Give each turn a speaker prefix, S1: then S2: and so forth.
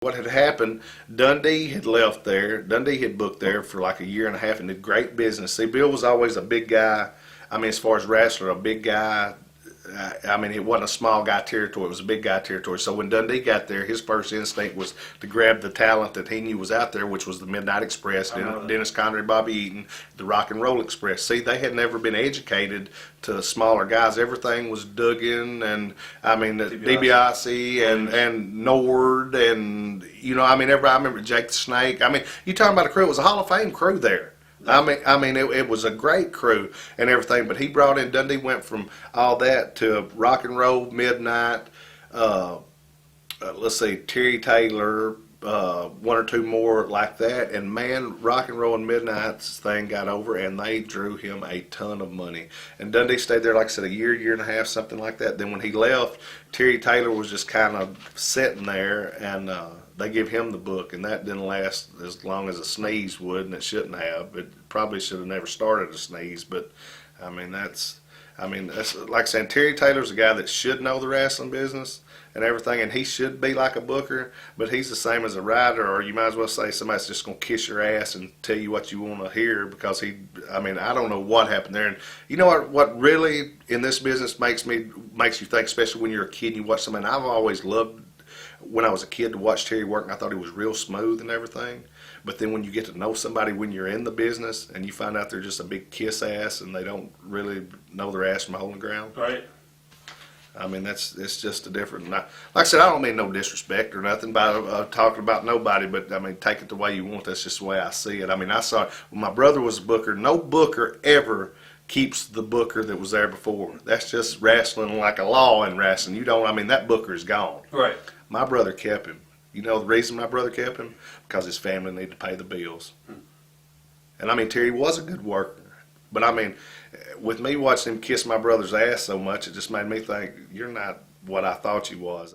S1: What had happened, Dundee had left there. Dundee had booked there for like a year and a half and did great business. See, Bill was always a big guy. I mean, as far as wrestler, a big guy. I mean, it wasn't a small guy territory. It was a big guy territory. So when Dundee got there, his first instinct was to grab the talent that he knew was out there, which was the Midnight Express, Dennis Connery, Bobby Eaton, the Rock and Roll Express. See, they had never been educated to smaller guys. Everything was Duggan and, I mean, DiBiase and Nord and, you know, I mean, everybody, I remember Jake the Snake. I mean, you talking about a crew. It was a Hall of Fame crew there. It was a great crew and everything, but he brought in, Dundee went from all that to Rock and Roll, Midnight, let's see, Terry Taylor, one or two more like that, and man, Rock and Roll and Midnight's thing got over, and they drew him a ton of money. And Dundee stayed there, like I said, a year and a half, something like that. Then when he left, Terry Taylor was just kind of sitting there, and they give him the book, and that didn't last as long as a sneeze would, and it shouldn't have. It probably should have never started a sneeze, but that's like saying Terry Taylor's a guy that should know the wrestling business and everything, and he should be like a booker, but he's the same as a writer, or you might as well say somebody's just going to kiss your ass and tell you what you want to hear because I don't know what happened there. And you know what really in this business makes you think, especially when you're a kid and you watch somebody, and I've always loved when I was a kid to watch Terry work, and I thought he was real smooth and everything. But then when you get to know somebody when you're in the business and you find out they're just a big kiss ass and they don't really know their ass from a hole in the ground.
S2: Right.
S1: I mean, it's just a different. Like I said, I don't mean no disrespect or nothing by talking about nobody, but I mean, take it the way you want. That's just the way I see it. I mean, I saw it when my brother was a booker. No booker ever keeps the booker that was there before. That's just wrestling like a law in wrestling. You don't. I mean, that booker is gone.
S2: Right.
S1: My brother kept him. You know the reason my brother kept him? Because his family needed to pay the bills. And I mean, Terry was a good worker. But I mean, with me watching him kiss my brother's ass so much, it just made me think, you're not what I thought you was.